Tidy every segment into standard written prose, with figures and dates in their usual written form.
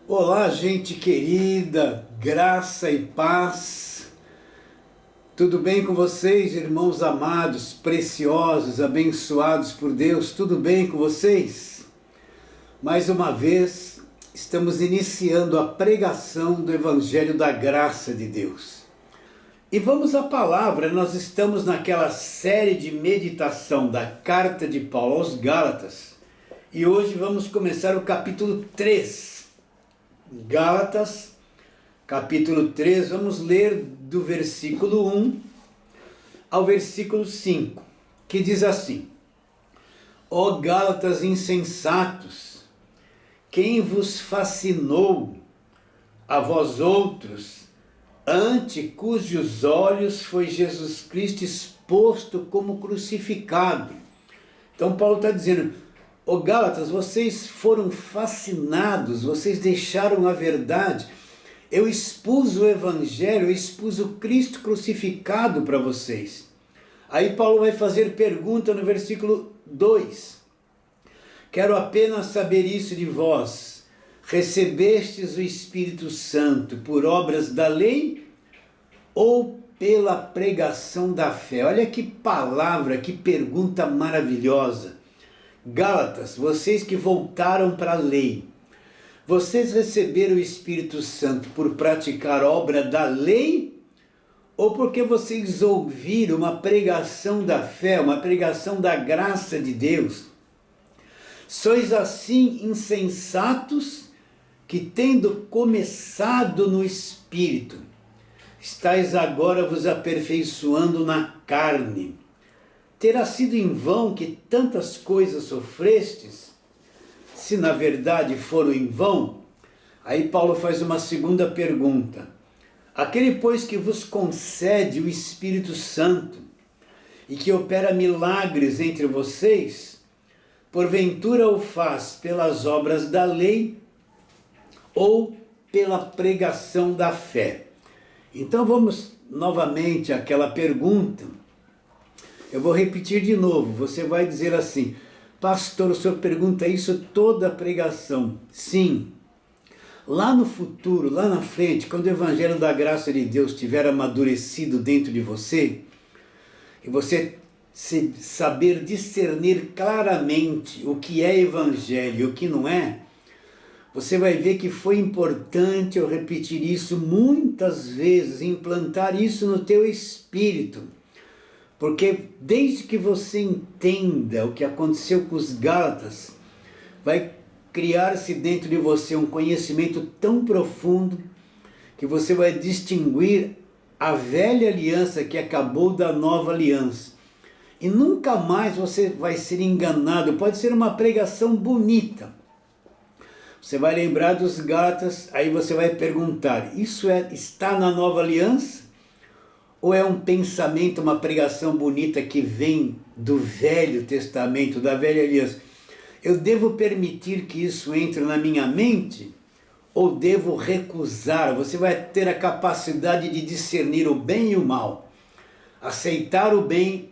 Olá, gente querida, graça e paz. Tudo bem com vocês, irmãos amados, preciosos, abençoados por Deus? Tudo bem com vocês? Mais uma vez, estamos iniciando a pregação do Evangelho da Graça de Deus. E vamos à palavra, nós estamos naquela série de meditação da carta de Paulo aos Gálatas. E hoje vamos começar o capítulo 3. Gálatas, capítulo 3, vamos ler do versículo 1 ao versículo 5, que diz assim: Ó Gálatas insensatos, quem vos fascinou a vós outros, ante cujos olhos foi Jesus Cristo exposto como crucificado? Então Paulo está dizendo: Ô Gálatas, vocês foram fascinados, vocês deixaram a verdade. Eu expus o Evangelho, eu expus o Cristo crucificado para vocês. Aí Paulo vai fazer pergunta no versículo 2. Quero apenas saber isso de vós. Recebestes o Espírito Santo por obras da lei ou pela pregação da fé? Olha que palavra, que pergunta maravilhosa. Gálatas, vocês que voltaram para a lei, vocês receberam o Espírito Santo por praticar obra da lei ou porque vocês ouviram uma pregação da fé, uma pregação da graça de Deus? Sois assim insensatos que, tendo começado no Espírito, estáis agora vos aperfeiçoando na carne. Terá sido em vão que tantas coisas sofrestes? Se na verdade foram em vão? Aí Paulo faz uma segunda pergunta. Aquele, pois, que vos concede o Espírito Santo e que opera milagres entre vocês, porventura o faz pelas obras da lei ou pela pregação da fé? Então vamos novamente àquela pergunta. Eu vou repetir de novo, você vai dizer assim: pastor, o senhor pergunta isso toda a pregação. Sim, lá no futuro, lá na frente, quando o Evangelho da Graça de Deus estiver amadurecido dentro de você, e você saber discernir claramente o que é Evangelho e o que não é, você vai ver que foi importante eu repetir isso muitas vezes, implantar isso no teu espírito. Porque desde que você entenda o que aconteceu com os Gálatas, vai criar-se dentro de você um conhecimento tão profundo que você vai distinguir a velha aliança que acabou da nova aliança. E nunca mais você vai ser enganado. Pode ser uma pregação bonita. Você vai lembrar dos Gálatas, aí você vai perguntar: isso está na nova aliança? Ou é um pensamento, uma pregação bonita que vem do Velho Testamento, da Velha Aliança? Eu devo permitir que isso entre na minha mente? Ou devo recusar? Você vai ter a capacidade de discernir o bem e o mal, aceitar o bem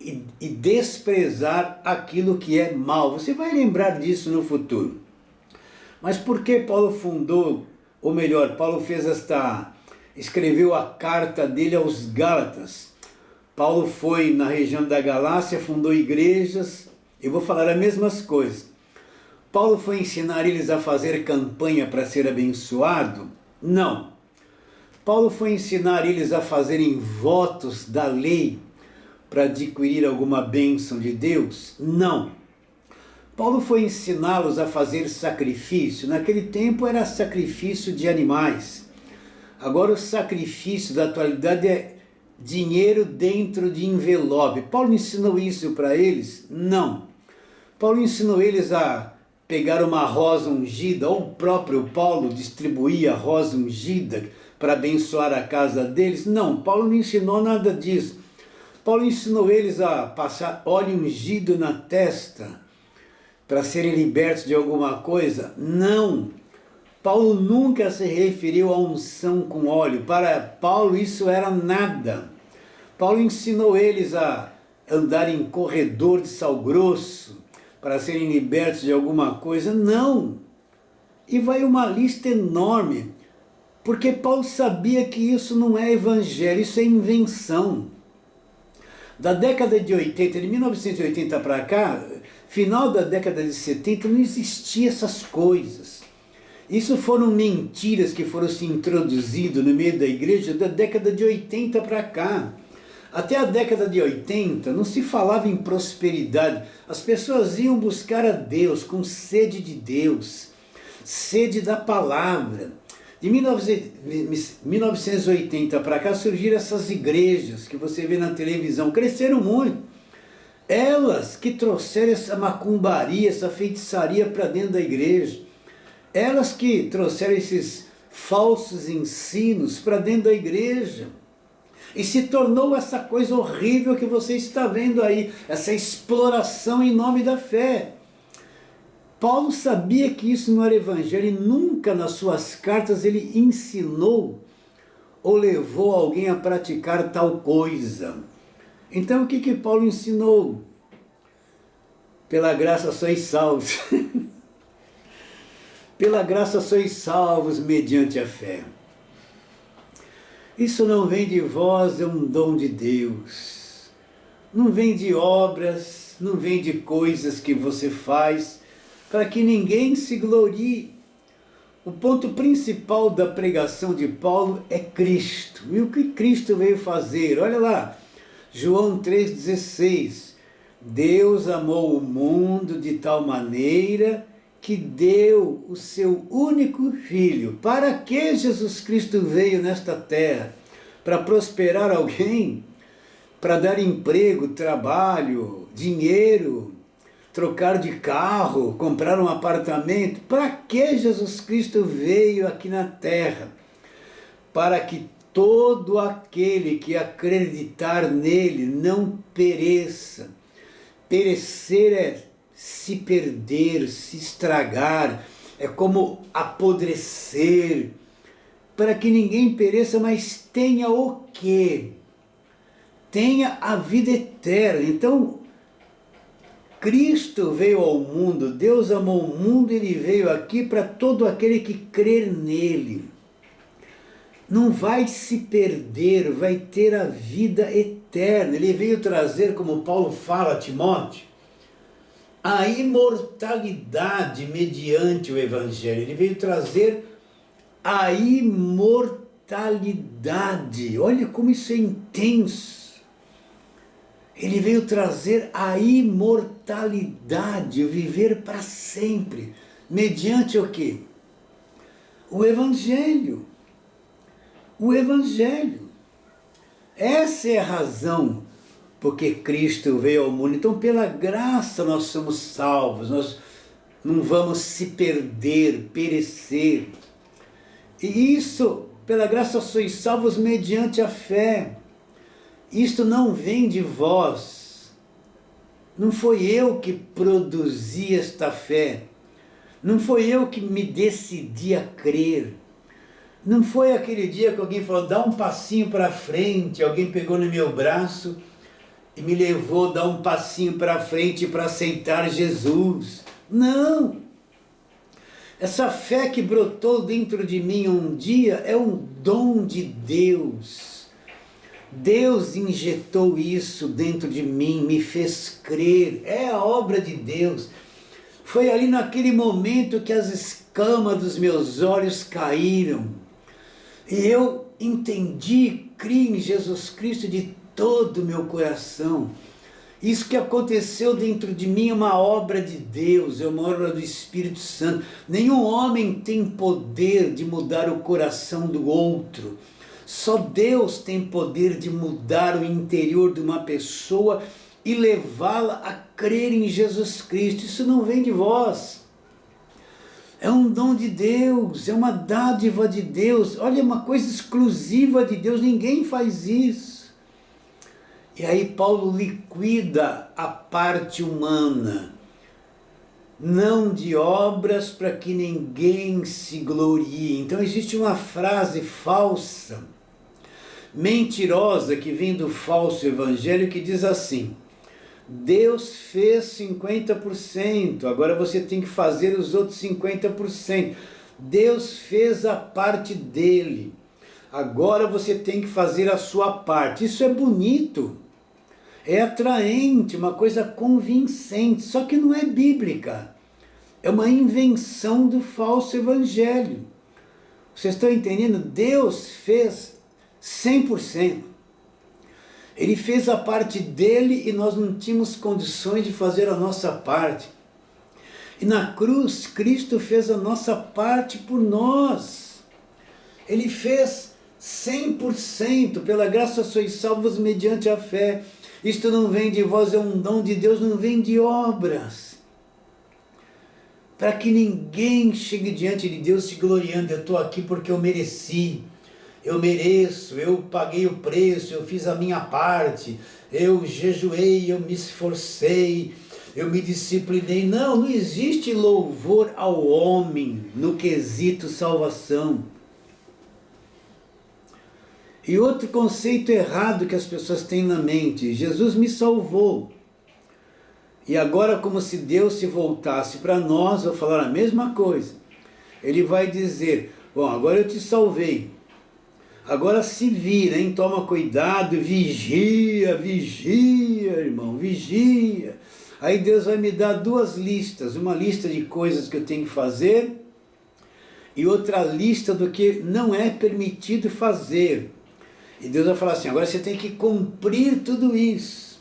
e desprezar aquilo que é mal. Você vai lembrar disso no futuro. Mas por que Paulo fundou, ou melhor, Paulo escreveu a carta dele aos Gálatas? Paulo foi na região da Galácia, fundou igrejas. Eu vou falar as mesmas coisas. Paulo foi ensinar eles a fazer campanha para ser abençoado? Não. Paulo foi ensinar eles a fazerem votos da lei para adquirir alguma bênção de Deus? Não. Paulo foi ensiná-los a fazer sacrifício. Naquele tempo era sacrifício de animais. Agora o sacrifício da atualidade é dinheiro dentro de envelope. Paulo ensinou isso para eles? Não. Paulo ensinou eles a pegar uma rosa ungida, ou o próprio Paulo distribuía a rosa ungida para abençoar a casa deles? Não, Paulo não ensinou nada disso. Paulo ensinou eles a passar óleo ungido na testa para serem libertos de alguma coisa? Não. Paulo nunca se referiu à unção com óleo. Para Paulo isso era nada. Paulo ensinou eles a andar em corredor de sal grosso para serem libertos de alguma coisa? Não. E vai uma lista enorme, porque Paulo sabia que isso não é evangelho, isso é invenção. Da década de 80, de 1980 para cá, final da década de 70, não existia essas coisas. Isso foram mentiras que foram se introduzidas no meio da igreja da década de 80 para cá. Até a década de 80 não se falava em prosperidade. As pessoas iam buscar a Deus com sede de Deus, sede da palavra. De 1980 para cá surgiram essas igrejas que você vê na televisão, cresceram muito. Elas que trouxeram essa macumbaria, essa feitiçaria para dentro da igreja. Elas que trouxeram esses falsos ensinos para dentro da igreja. E se tornou essa coisa horrível que você está vendo aí, essa exploração em nome da fé. Paulo sabia que isso não era evangelho e nunca nas suas cartas ele ensinou ou levou alguém a praticar tal coisa. Então o que Paulo ensinou? Pela graça sois salvos. Pela graça sois salvos mediante a fé. Isso não vem de vós, é um dom de Deus. Não vem de obras, não vem de coisas que você faz para que ninguém se glorie. O ponto principal da pregação de Paulo é Cristo. E o que Cristo veio fazer? Olha lá, João 3,16. Deus amou o mundo de tal maneira que deu o seu único filho. Para que Jesus Cristo veio nesta terra? Para prosperar alguém? Para dar emprego, trabalho, dinheiro, trocar de carro, comprar um apartamento? Para que Jesus Cristo veio aqui na terra? Para que todo aquele que acreditar nele não pereça. Perecer é se perder, se estragar, é como apodrecer, para que ninguém pereça, mas tenha o quê? Tenha a vida eterna. Então, Cristo veio ao mundo, Deus amou o mundo, Ele veio aqui para todo aquele que crer nele. Não vai se perder, vai ter a vida eterna. Ele veio trazer, como Paulo fala a Timóteo, a imortalidade mediante o Evangelho. Ele veio trazer a imortalidade. Olha como isso é intenso. Ele veio trazer a imortalidade, o viver para sempre. Mediante o quê? O Evangelho. O Evangelho. Essa é a razão porque Cristo veio ao mundo. Então, pela graça nós somos salvos, nós não vamos se perder, perecer. E isso, pela graça sois salvos mediante a fé. Isto não vem de vós. Não foi eu que produzi esta fé. Não foi eu que me decidi a crer. Não foi aquele dia que alguém falou, dá um passinho para frente, alguém pegou no meu braço e me levou a dar um passinho para frente para aceitar Jesus. Não! Essa fé que brotou dentro de mim um dia é um dom de Deus. Deus injetou isso dentro de mim, me fez crer. É a obra de Deus. Foi ali naquele momento que as escamas dos meus olhos caíram. E eu entendi, criei em Jesus Cristo de todo o meu coração. Isso que aconteceu dentro de mim é uma obra de Deus, é uma obra do Espírito Santo. Nenhum homem tem poder de mudar o coração do outro. Só Deus tem poder de mudar o interior de uma pessoa e levá-la a crer em Jesus Cristo. Isso não vem de vós. É um dom de Deus, é uma dádiva de Deus. Olha, é uma coisa exclusiva de Deus, ninguém faz isso. E aí Paulo liquida a parte humana, não de obras para que ninguém se glorie. Então existe uma frase falsa, mentirosa, que vem do falso evangelho, que diz assim: Deus fez 50%, agora você tem que fazer os outros 50%. Deus fez a parte dele. Agora você tem que fazer a sua parte. Isso é bonito, é atraente, uma coisa convincente, só que não é bíblica. É uma invenção do falso evangelho. Vocês estão entendendo? Deus fez 100%. Ele fez a parte dele e nós não tínhamos condições de fazer a nossa parte. E na cruz, Cristo fez a nossa parte por nós. Ele fez 100%. Pela graça sois salvos mediante a fé. Isto não vem de vós, é um dom de Deus, não vem de obras. Para que ninguém chegue diante de Deus se gloriando. Eu estou aqui porque eu mereci. Eu mereço, eu paguei o preço, eu fiz a minha parte, eu jejuei, eu me esforcei, eu me disciplinei. Não, não existe louvor ao homem no quesito salvação. E outro conceito errado que as pessoas têm na mente: Jesus me salvou. E agora, como se Deus se voltasse para nós, eu falar a mesma coisa. Ele vai dizer: bom, agora eu te salvei. Agora se vira, hein? Toma cuidado, vigia, vigia, irmão, vigia. Aí Deus vai me dar duas listas, uma lista de coisas que eu tenho que fazer e outra lista do que não é permitido fazer. E Deus vai falar assim: agora você tem que cumprir tudo isso.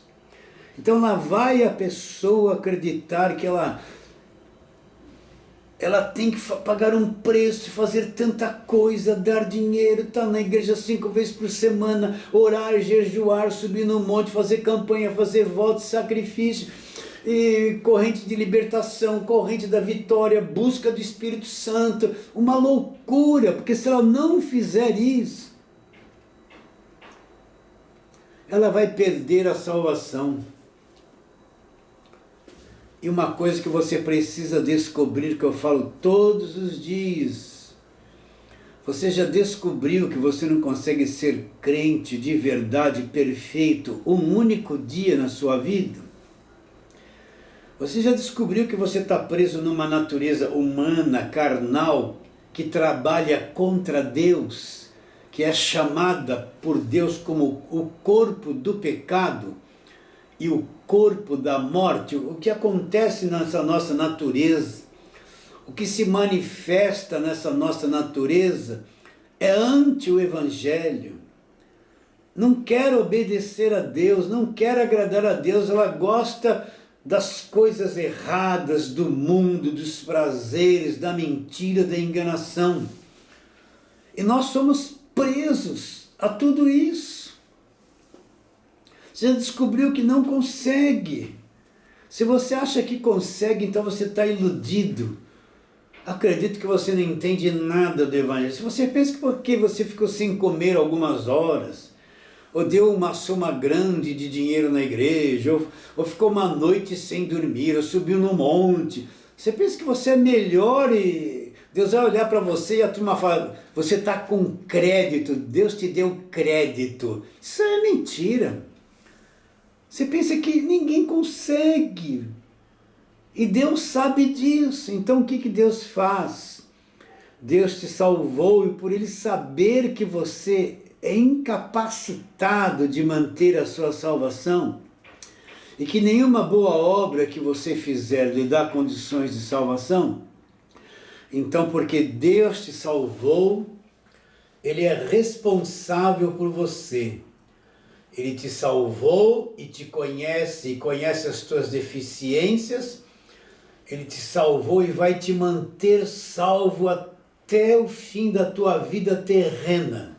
Então lá vai a pessoa acreditar que ela tem que pagar um preço, fazer tanta coisa, dar dinheiro, estar na igreja 5 vezes por semana, orar, jejuar, subir no monte, fazer campanha, fazer votos, sacrifício, e corrente de libertação, corrente da vitória, busca do Espírito Santo. Uma loucura, porque se ela não fizer isso, ela vai perder a salvação. E uma coisa que você precisa descobrir, que eu falo todos os dias: você já descobriu que você não consegue ser crente de verdade, perfeito, um único dia na sua vida? Você já descobriu que você está preso numa natureza humana, carnal, que trabalha contra Deus, que é chamada por Deus como o corpo do pecado e o corpo da morte? O que acontece nessa nossa natureza, o que se manifesta nessa nossa natureza é ante o Evangelho. Não quer obedecer a Deus, não quer agradar a Deus, ela gosta das coisas erradas do mundo, dos prazeres, da mentira, da enganação. E nós somos presos a tudo isso. Você já descobriu que não consegue. Se você acha que consegue, então você está iludido. Acredito que você não entende nada do Evangelho. Se você pensa que porque você ficou sem comer algumas horas, ou deu uma soma grande de dinheiro na igreja, ou ficou uma noite sem dormir, ou subiu no monte, você pensa que você é melhor e Deus vai olhar para você e a turma fala: você está com crédito, Deus te deu crédito. Isso é mentira. Você pensa que ninguém consegue. E Deus sabe disso. Então o que Deus faz? Deus te salvou, e por Ele saber que você é incapacitado de manter a sua salvação, e que nenhuma boa obra que você fizer lhe dá condições de salvação, então, porque Deus te salvou, Ele é responsável por você. Ele te salvou e te conhece, e conhece as tuas deficiências. Ele te salvou e vai te manter salvo até o fim da tua vida terrena.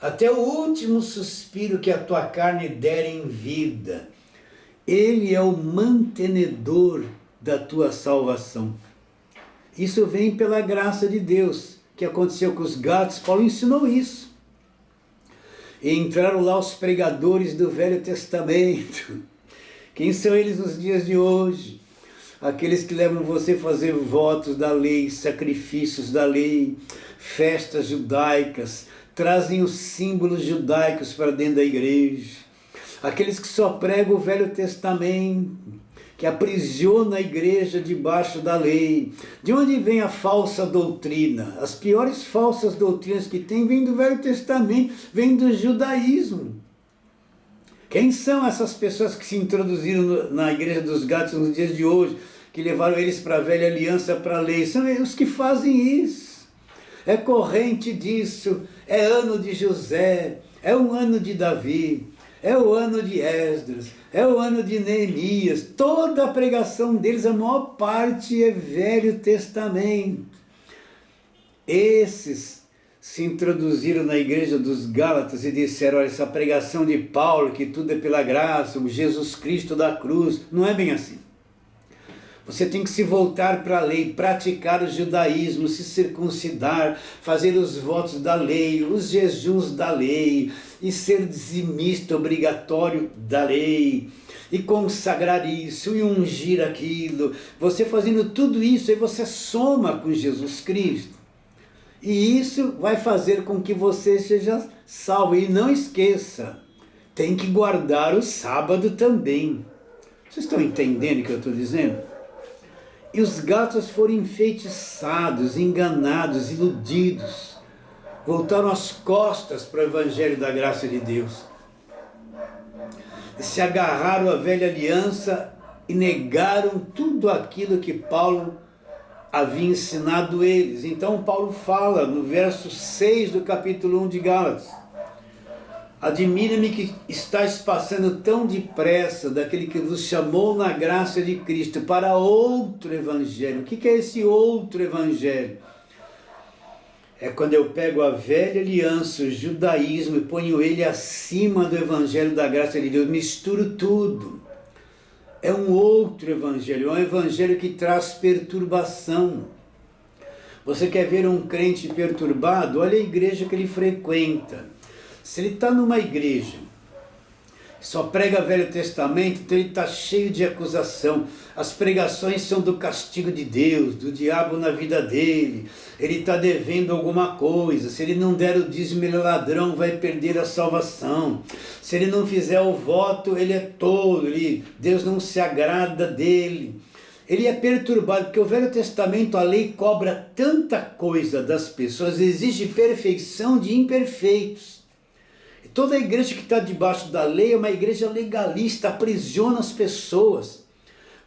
Até o último suspiro que a tua carne der em vida. Ele é o mantenedor da tua salvação. Isso vem pela graça de Deus, que aconteceu com os gatos. Paulo ensinou isso. E entraram lá os pregadores do Velho Testamento. Quem são eles nos dias de hoje? Aqueles que levam você a fazer votos da lei, sacrifícios da lei, festas judaicas, trazem os símbolos judaicos para dentro da igreja. Aqueles que só pregam o Velho Testamento, que aprisiona a igreja debaixo da lei. De onde vem a falsa doutrina? As piores falsas doutrinas que tem vêm do Velho Testamento, vêm do judaísmo. Quem são essas pessoas que se introduziram na igreja dos Gálatas nos dias de hoje, que levaram eles para a velha aliança, para a lei? São os que fazem isso. É corrente disso, é ano de José, é um ano de Davi, é o ano de Esdras, é o ano de Neemias. Toda a pregação deles, a maior parte é Velho Testamento. Esses se introduziram na igreja dos Gálatas e disseram: olha, essa pregação de Paulo, que tudo é pela graça, o Jesus Cristo da cruz, não é bem assim. Você tem que se voltar para a lei, praticar o judaísmo, se circuncidar, fazer os votos da lei, os jejuns da lei, e ser dizimista obrigatório da lei, e consagrar isso, e ungir aquilo. Você fazendo tudo isso, aí você soma com Jesus Cristo. E isso vai fazer com que você seja salvo. E não esqueça, tem que guardar o sábado também. Vocês estão entendendo o que eu estou dizendo? E os Gálatas foram enfeitiçados, enganados, iludidos. Voltaram as costas para o Evangelho da graça de Deus. E se agarraram à velha aliança e negaram tudo aquilo que Paulo havia ensinado eles. Então Paulo fala no verso 6 do capítulo 1 de Gálatas: admira-me que estáis passando tão depressa daquele que vos chamou na graça de Cristo para outro evangelho. O que é esse outro evangelho? É quando eu pego a velha aliança, o judaísmo, e ponho ele acima do evangelho da graça de Deus, misturo tudo. É um outro evangelho, é um evangelho que traz perturbação. Você quer ver um crente perturbado? Olha a igreja que ele frequenta. Se ele está numa igreja, só prega Velho Testamento, então ele está cheio de acusação. As pregações são do castigo de Deus, do diabo na vida dele. Ele está devendo alguma coisa. Se ele não der o dízimo, ele é ladrão, vai perder a salvação. Se ele não fizer o voto, ele é tolo, Deus não se agrada dele. Ele é perturbado, porque o Velho Testamento, a lei cobra tanta coisa das pessoas, exige perfeição de imperfeitos. Toda igreja que está debaixo da lei é uma igreja legalista, aprisiona as pessoas,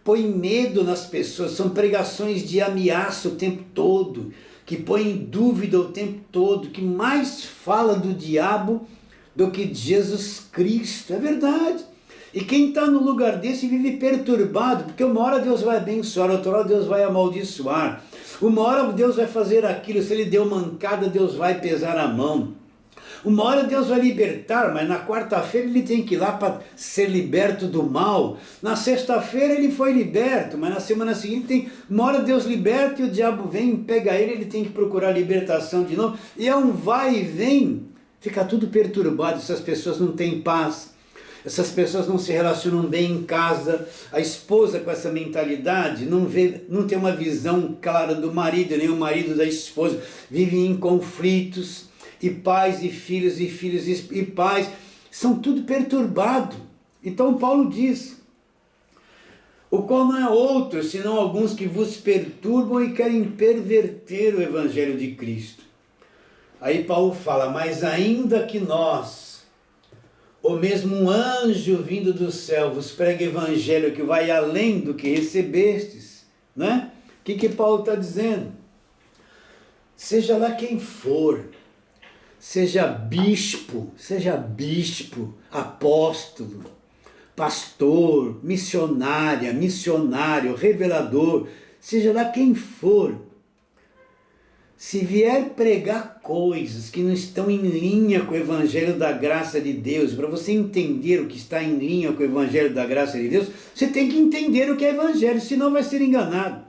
põe medo nas pessoas, são pregações de ameaça o tempo todo, que põe em dúvida o tempo todo, que mais fala do diabo do que de Jesus Cristo. É verdade. E quem está no lugar desse vive perturbado, porque uma hora Deus vai abençoar, outra hora Deus vai amaldiçoar, uma hora Deus vai fazer aquilo, se ele deu mancada, Deus vai pesar a mão. Uma hora Deus vai libertar, mas na quarta-feira ele tem que ir lá para ser liberto do mal. Na sexta-feira ele foi liberto, mas na semana seguinte tem... Uma hora Deus liberta e o diabo vem, pega ele tem que procurar libertação de novo. E é um vai e vem. Fica tudo perturbado, essas pessoas não têm paz. Essas pessoas não se relacionam bem em casa. A esposa com essa mentalidade não tem uma visão clara do marido, nem o marido da esposa. Vivem em conflitos. E pais e filhos e pais, são tudo perturbado. Então Paulo diz: o qual não é outro, senão alguns que vos perturbam e querem perverter o evangelho de Cristo. Aí Paulo fala: mas ainda que nós, ou mesmo um anjo vindo do céu, vos pregue evangelho que vai além do que recebestes, né? O que Paulo está dizendo? Seja lá quem for, seja bispo, apóstolo, pastor, missionária, missionário, revelador, seja lá quem for, se vier pregar coisas que não estão em linha com o evangelho da graça de Deus, para você entender o que está em linha com o evangelho da graça de Deus, você tem que entender o que é evangelho, senão vai ser enganado.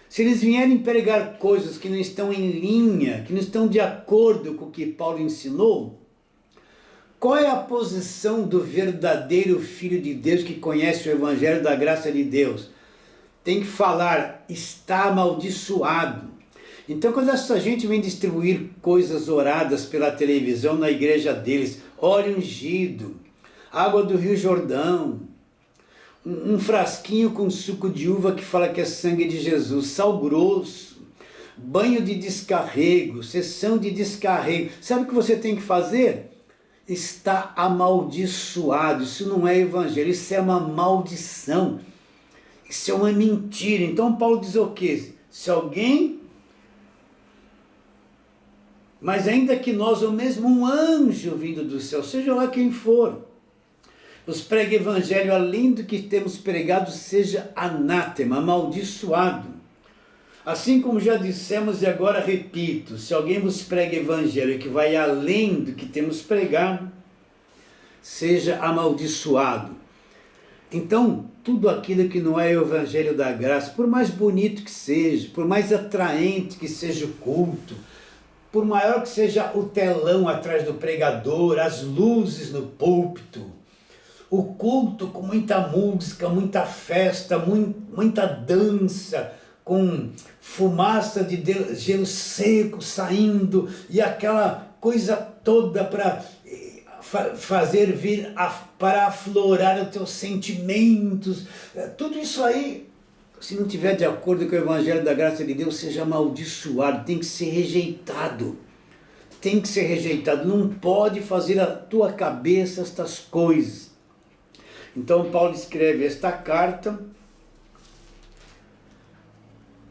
Se eles vierem pregar coisas que não estão em linha, que não estão de acordo com o que Paulo ensinou, qual é a posição do verdadeiro Filho de Deus que conhece o Evangelho da graça de Deus? Tem que falar: está amaldiçoado. Então, quando essa gente vem distribuir coisas oradas pela televisão na igreja deles, óleo ungido, água do Rio Jordão, um frasquinho com suco de uva que fala que é sangue de Jesus, sal grosso, banho de descarrego, sessão de descarrego. Sabe o que você tem que fazer? Está amaldiçoado. Isso não é evangelho, isso é uma maldição. Isso é uma mentira. Então Paulo diz o quê? Se alguém, mas ainda que nós, ou mesmo um anjo vindo do céu, seja lá quem for, nos pregue evangelho além do que temos pregado, seja anátema, amaldiçoado. Assim como já dissemos e agora repito, se alguém vos prega evangelho que vai além do que temos pregado, seja amaldiçoado. Então, tudo aquilo que não é o evangelho da graça, por mais bonito que seja, por mais atraente que seja o culto, por maior que seja o telão atrás do pregador, as luzes no púlpito, o culto com muita música, muita festa, muita dança, com fumaça de gelo seco saindo e aquela coisa toda para fazer vir para aflorar os teus sentimentos, tudo isso aí, se não tiver de acordo com o evangelho da graça de Deus, seja amaldiçoado, tem que ser rejeitado. Tem que ser rejeitado, não pode fazer a tua cabeça estas coisas. Então Paulo escreve esta carta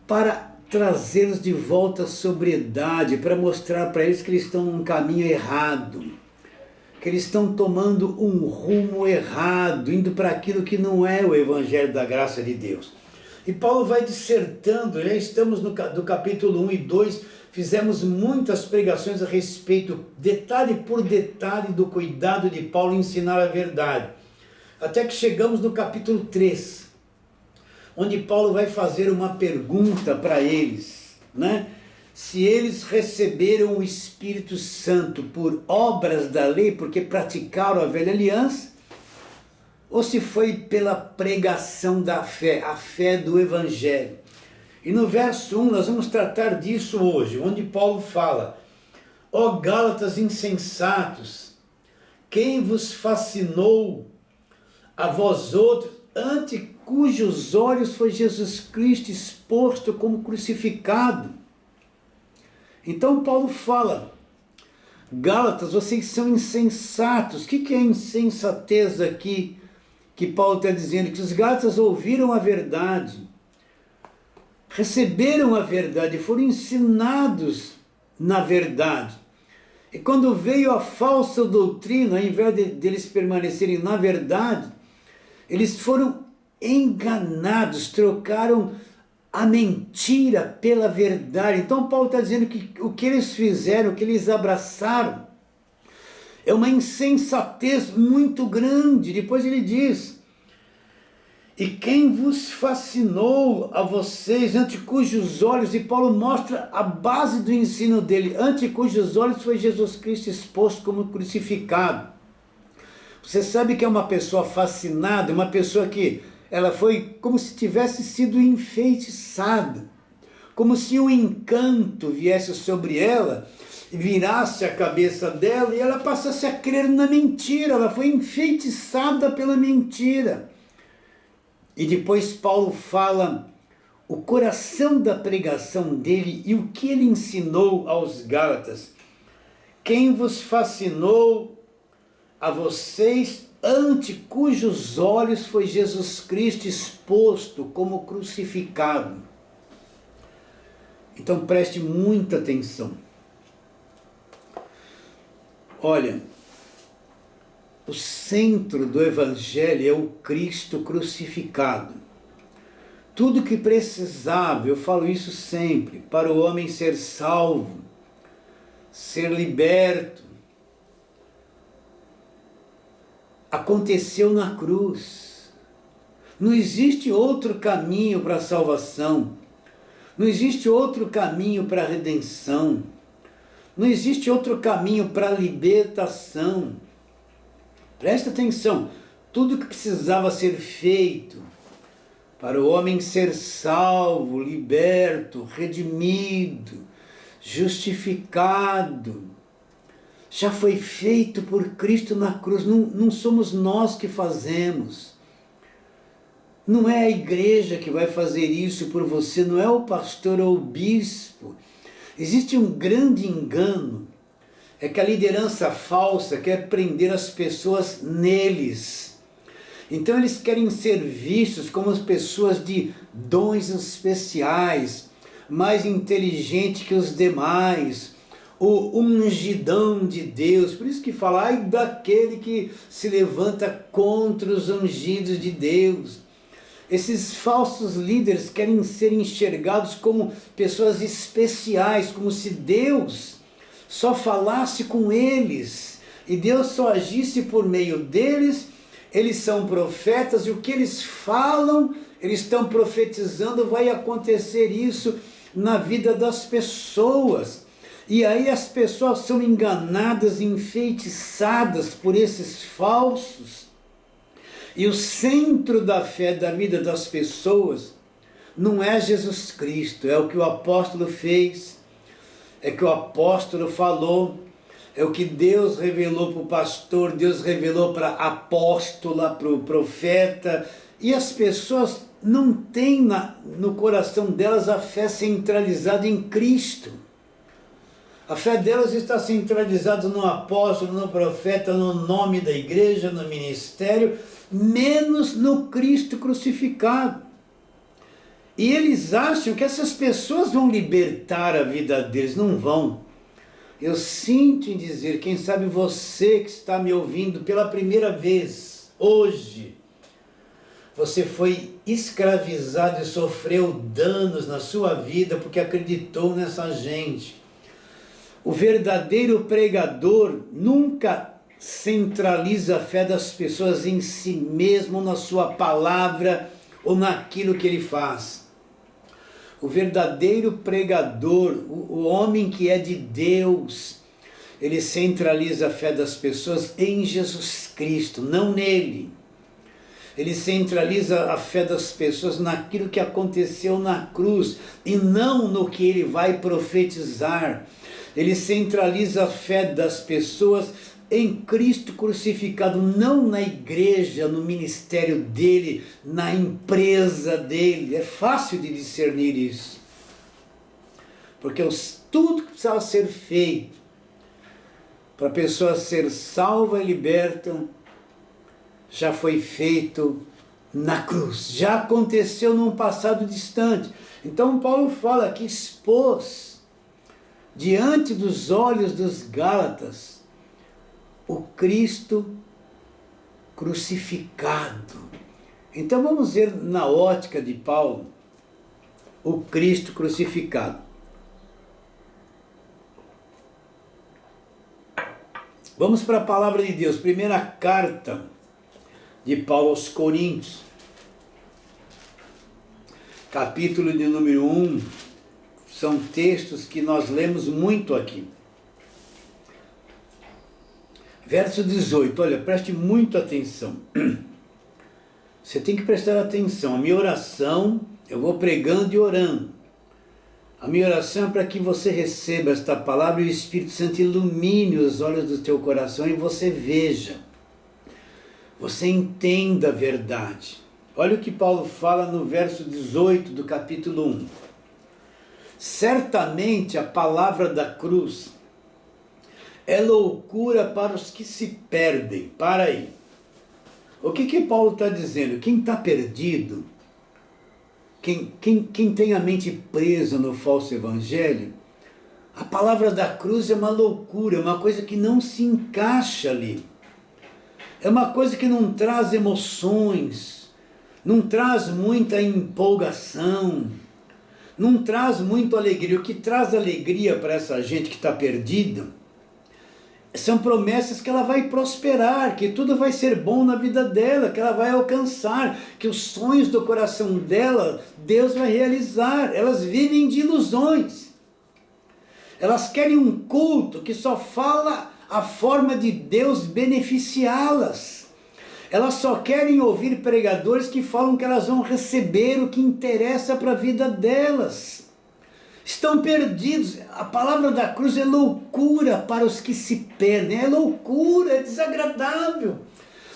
para trazê-los de volta à sobriedade, para mostrar para eles que eles estão num caminho errado, que eles estão tomando um rumo errado, indo para aquilo que não é o evangelho da graça de Deus. E Paulo vai dissertando, já estamos do capítulo 1 e 2, fizemos muitas pregações a respeito, detalhe por detalhe, do cuidado de Paulo em ensinar a verdade. Até que chegamos no capítulo 3, onde Paulo vai fazer uma pergunta para eles, né? Se eles receberam o Espírito Santo por obras da lei, porque praticaram a velha aliança, ou se foi pela pregação da fé, a fé do Evangelho. E no verso 1 nós vamos tratar disso hoje, onde Paulo fala: ó Gálatas insensatos, quem vos fascinou a vós outros, ante cujos olhos foi Jesus Cristo exposto como crucificado. Então Paulo fala: Gálatas, vocês são insensatos. O que é insensatez aqui que Paulo está dizendo? Que os Gálatas ouviram a verdade, receberam a verdade, foram ensinados na verdade. E quando veio a falsa doutrina, ao invés deles permanecerem na verdade, eles foram enganados, trocaram a mentira pela verdade. Então Paulo está dizendo que o que eles fizeram, o que eles abraçaram, é uma insensatez muito grande. Depois ele diz: e quem vos fascinou a vocês, ante cujos olhos, e Paulo mostra a base do ensino dele, ante cujos olhos foi Jesus Cristo exposto como crucificado. Você sabe que é uma pessoa fascinada, uma pessoa que ela foi como se tivesse sido enfeitiçada, como se um encanto viesse sobre ela, virasse a cabeça dela e ela passasse a crer na mentira. Ela foi enfeitiçada pela mentira. E depois Paulo fala o coração da pregação dele e o que ele ensinou aos Gálatas. Quem vos fascinou a vocês, ante cujos olhos foi Jesus Cristo exposto como crucificado. Então preste muita atenção. Olha, o centro do Evangelho é o Cristo crucificado. Tudo que precisava, eu falo isso sempre, para o homem ser salvo, ser liberto, aconteceu na cruz. Não existe outro caminho para a salvação. Não existe outro caminho para a redenção. Não existe outro caminho para a libertação. Presta atenção, tudo que precisava ser feito para o homem ser salvo, liberto, redimido, justificado, já foi feito por Cristo na cruz. Não somos nós que fazemos. Não é a igreja que vai fazer isso por você, não é o pastor ou o bispo. Existe um grande engano, é que a liderança falsa quer prender as pessoas neles. Então eles querem ser vistos como as pessoas de dons especiais, mais inteligentes que os demais, o ungidão de Deus. Por isso que fala, ai daquele que se levanta contra os ungidos de Deus. Esses falsos líderes querem ser enxergados como pessoas especiais, como se Deus só falasse com eles e Deus só agisse por meio deles. Eles são profetas e o que eles falam, eles estão profetizando, vai acontecer isso na vida das pessoas. E aí as pessoas são enganadas, enfeitiçadas por esses falsos. E o centro da fé da vida das pessoas não é Jesus Cristo, é o que o apóstolo fez, é o que o apóstolo falou, é o que Deus revelou para o pastor, Deus revelou para a apóstola, para o profeta, e as pessoas não têm no coração delas a fé centralizada em Cristo. A fé delas está centralizada no apóstolo, no profeta, no nome da igreja, no ministério, menos no Cristo crucificado. E eles acham que essas pessoas vão libertar a vida deles, não vão. Eu sinto em dizer, quem sabe você que está me ouvindo pela primeira vez, hoje, você foi escravizado e sofreu danos na sua vida porque acreditou nessa gente. O verdadeiro pregador nunca centraliza a fé das pessoas em si mesmo, na sua palavra ou naquilo que ele faz. O verdadeiro pregador, o homem que é de Deus, ele centraliza a fé das pessoas em Jesus Cristo, não nele. Ele centraliza a fé das pessoas naquilo que aconteceu na cruz e não no que ele vai profetizar. Ele centraliza a fé das pessoas em Cristo crucificado, não na igreja, no ministério dele, na empresa dele. É fácil de discernir isso. Porque tudo que precisava ser feito para a pessoa ser salva e liberta, já foi feito na cruz. Já aconteceu num passado distante. Então Paulo fala que expôs diante dos olhos dos Gálatas o Cristo crucificado. Então vamos ver na ótica de Paulo o Cristo crucificado. Vamos para a palavra de Deus, primeira carta de Paulo aos Coríntios, capítulo de número 1, são textos que nós lemos muito aqui. Verso 18, olha, preste muita atenção. Você tem que prestar atenção. A minha oração, eu vou pregando e orando. A minha oração é para que você receba esta palavra e o Espírito Santo ilumine os olhos do teu coração e você veja. Você entenda a verdade. Olha o que Paulo fala no verso 18 do capítulo 1. Certamente a palavra da cruz é loucura para os que se perdem. Para aí. O que Paulo está dizendo? Quem está perdido, quem tem a mente presa no falso evangelho, a palavra da cruz é uma loucura, é uma coisa que não se encaixa ali. É uma coisa que não traz emoções, não traz muita empolgação, não traz muita alegria. O que traz alegria para essa gente que está perdida são promessas que ela vai prosperar, que tudo vai ser bom na vida dela, que ela vai alcançar, que os sonhos do coração dela, Deus vai realizar. Elas vivem de ilusões. Elas querem um culto que só fala a forma de Deus beneficiá-las. Elas só querem ouvir pregadores que falam que elas vão receber o que interessa para a vida delas. Estão perdidos. A palavra da cruz é loucura para os que se perdem. É loucura, é desagradável.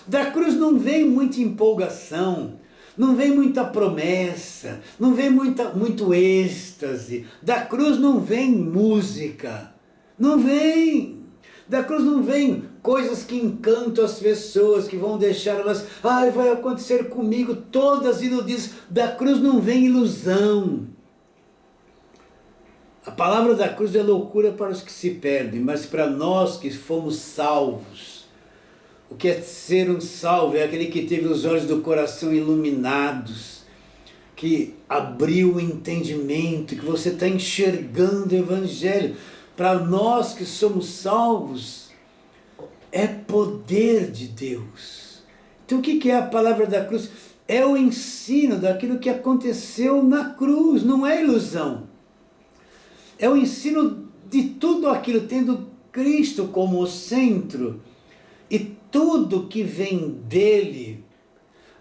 Da cruz não vem muita empolgação. não vem muita promessa, não vem muito êxtase. Da cruz não vem música, não vem. Da cruz não vem coisas que encantam as pessoas, que vão deixar elas, vai acontecer comigo, todas iludidas. Da cruz não vem ilusão. A palavra da cruz é loucura para os que se perdem, mas para nós que fomos salvos, o que é ser um salvo? É aquele que teve os olhos do coração iluminados, que abriu o entendimento, que você está enxergando o Evangelho. Para nós que somos salvos, é poder de Deus. Então o que é a palavra da cruz? É o ensino daquilo que aconteceu na cruz, não é ilusão. É o ensino de tudo aquilo, tendo Cristo como o centro, e tudo que vem dele,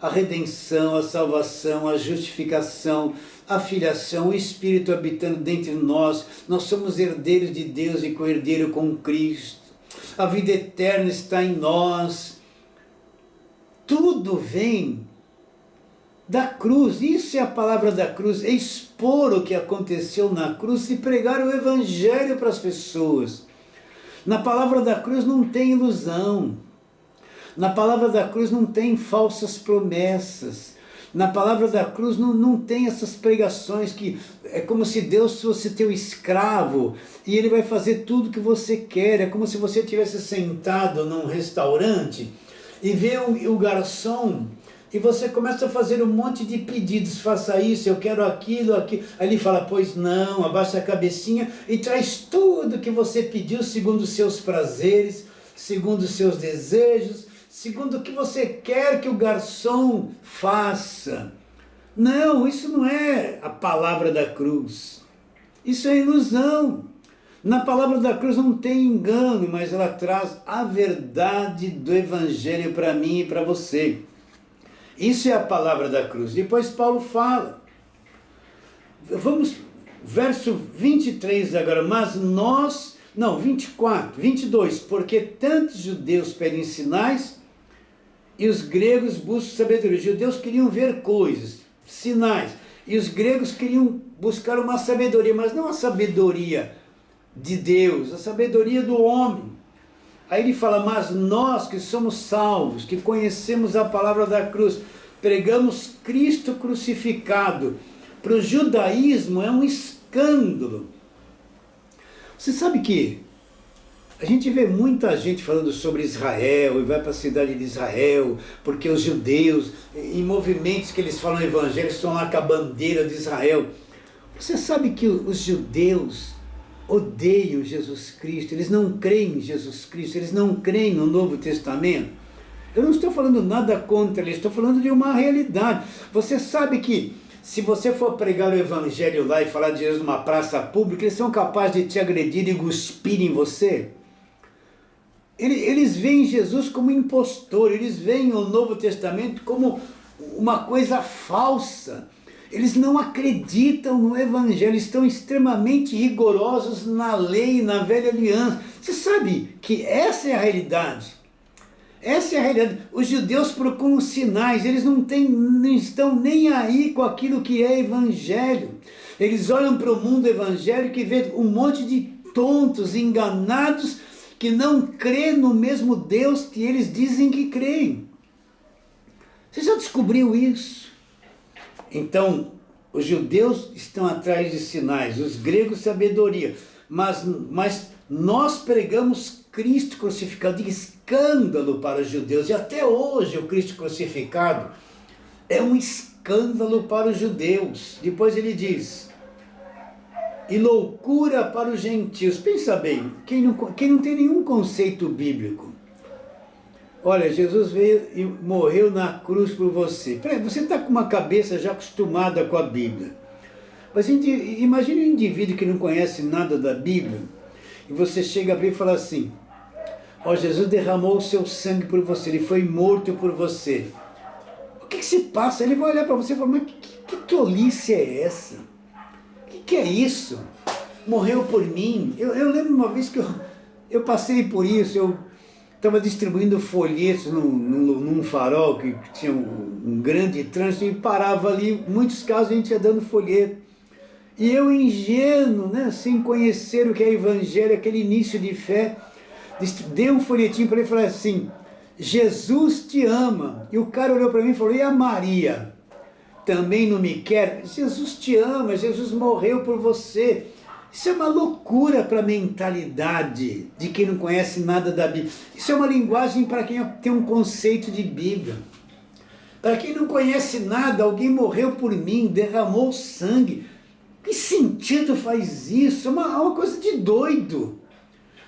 a redenção, a salvação, a justificação, a filiação, o Espírito habitando dentro de nós, nós somos herdeiros de Deus e co-herdeiro com Cristo, a vida eterna está em nós, tudo vem da cruz. Isso é a palavra da cruz, é expor o que aconteceu na cruz e pregar o Evangelho para as pessoas. Na palavra da cruz não tem ilusão, na palavra da cruz não tem falsas promessas, na palavra da cruz não tem essas pregações que é como se Deus fosse teu escravo e Ele vai fazer tudo que você quer. É como se você estivesse sentado num restaurante e vê o garçom e você começa a fazer um monte de pedidos, faça isso, eu quero aquilo. Aí ele fala, pois não, abaixa a cabecinha e traz tudo que você pediu segundo os seus prazeres, segundo os seus desejos, segundo o que você quer que o garçom faça. Não, isso não é a palavra da cruz. Isso é ilusão. Na palavra da cruz não tem engano, mas ela traz a verdade do Evangelho para mim e para você. Isso é a palavra da cruz. Depois Paulo fala. Vamos, verso 23 agora. Mas nós, não, 24, 22. Porque tantos judeus pedem sinais e os gregos buscam sabedoria. Os judeus queriam ver coisas, sinais. E os gregos queriam buscar uma sabedoria, mas não a sabedoria de Deus, a sabedoria do homem. Aí ele fala, mas nós que somos salvos, que conhecemos a palavra da cruz, pregamos Cristo crucificado. Para o judaísmo é um escândalo. Você sabe que a gente vê muita gente falando sobre Israel, e vai para a cidade de Israel, porque os judeus, em movimentos que eles falam evangelho, estão lá com a bandeira de Israel. Você sabe que os judeus odeiam Jesus Cristo, eles não creem em Jesus Cristo, eles não creem no Novo Testamento. Eu não estou falando nada contra eles, estou falando de uma realidade. Você sabe que se você for pregar o Evangelho lá e falar de Jesus numa praça pública, eles são capazes de te agredir e cuspir em você? Eles veem Jesus como impostor, eles veem o Novo Testamento como uma coisa falsa. Eles não acreditam no Evangelho, estão extremamente rigorosos na lei, na velha aliança. Você sabe que essa é a realidade. Essa é a realidade. Os judeus procuram sinais, eles não estão nem aí com aquilo que é Evangelho. Eles olham para o mundo evangélico e vê um monte de tontos, enganados, que não crê no mesmo Deus que eles dizem que creem. Você já descobriu isso? Então, os judeus estão atrás de sinais, os gregos sabedoria, mas nós pregamos Cristo crucificado, de escândalo para os judeus, e até hoje o Cristo crucificado é um escândalo para os judeus. Depois ele diz, e loucura para os gentios. Pensa bem, quem não tem nenhum conceito bíblico. Olha, Jesus veio e morreu na cruz por você. Você está com uma cabeça já acostumada com a Bíblia. Mas imagine um indivíduo que não conhece nada da Bíblia, e você chega a Bíblia e fala assim, Jesus derramou o seu sangue por você, ele foi morto por você. O que se passa? Ele vai olhar para você e falar, mas que tolice é essa? O que é isso? Morreu por mim? Eu lembro uma vez que eu passei por isso, eu estava distribuindo folhetos num farol que tinha um grande trânsito e parava ali, em muitos casos a gente ia dando folheto. E eu, ingênuo, né, sem conhecer o que é evangelho, aquele início de fé, dei um folhetinho para ele e falei assim: Jesus te ama. E o cara olhou para mim e falou: e a Maria? Também não me quer? Jesus te ama, Jesus morreu por você. Isso é uma loucura para a mentalidade de quem não conhece nada da Bíblia. Isso é uma linguagem para quem tem um conceito de Bíblia. Para quem não conhece nada, alguém morreu por mim, derramou sangue. Que sentido faz isso? É uma coisa de doido.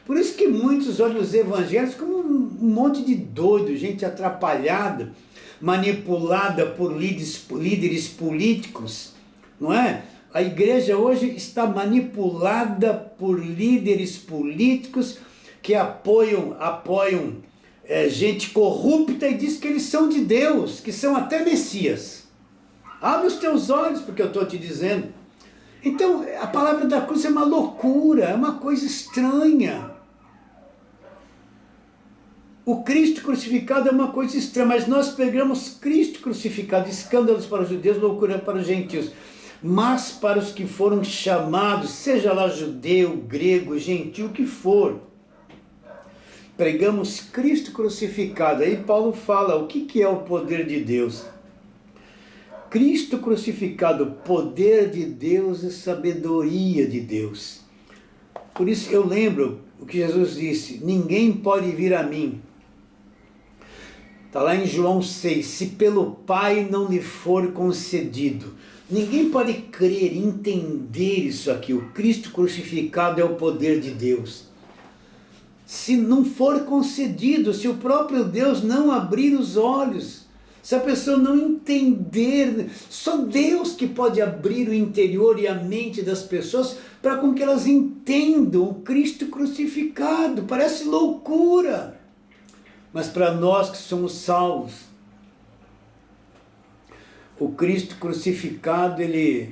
Por isso que muitos olham os evangelhos como um monte de doido, gente atrapalhada, manipulada por líderes políticos, não é? A igreja hoje está manipulada por líderes políticos que apoiam gente corrupta e diz que eles são de Deus, que são até Messias. Abre os teus olhos, porque eu estou te dizendo. Então, a palavra da cruz é uma loucura, é uma coisa estranha. O Cristo crucificado é uma coisa estranha, mas nós pegamos Cristo crucificado, escândalos para os judeus, loucura para os gentios. Mas para os que foram chamados, seja lá judeu, grego, gentil, o que for, pregamos Cristo crucificado. Aí Paulo fala, o que é o poder de Deus? Cristo crucificado, poder de Deus e sabedoria de Deus. Por isso eu lembro o que Jesus disse: ninguém pode vir a mim. Está lá em João 6, se pelo Pai não lhe for concedido. Ninguém pode crer, entender isso aqui. O Cristo crucificado é o poder de Deus. Se não for concedido, se o próprio Deus não abrir os olhos, se a pessoa não entender, só Deus que pode abrir o interior e a mente das pessoas para com que elas entendam o Cristo crucificado. Parece loucura, mas para nós que somos salvos, o Cristo crucificado, ele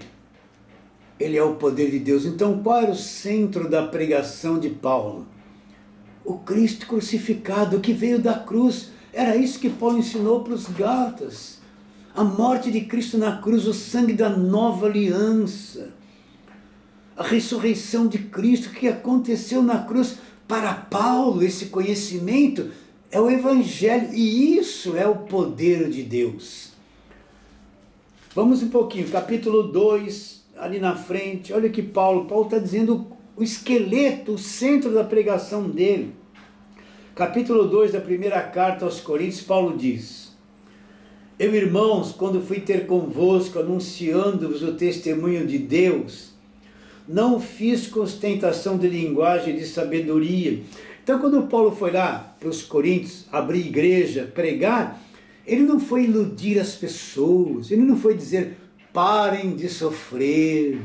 é o poder de Deus. Então, qual era o centro da pregação de Paulo? O Cristo crucificado, que veio da cruz. Era isso que Paulo ensinou para os Gálatas. A morte de Cristo na cruz, o sangue da nova aliança. A ressurreição de Cristo, que aconteceu na cruz. Para Paulo, esse conhecimento é o Evangelho. E isso é o poder de Deus. Vamos um pouquinho, capítulo 2, ali na frente. Olha que Paulo está dizendo o esqueleto, o centro da pregação dele. Capítulo 2 da primeira carta aos Coríntios, Paulo diz: eu, irmãos, quando fui ter convosco, anunciando-vos o testemunho de Deus, não fiz com ostentação de linguagem e de sabedoria. Então, quando Paulo foi lá para os Coríntios, abrir igreja, pregar, ele não foi iludir as pessoas, ele não foi dizer, parem de sofrer.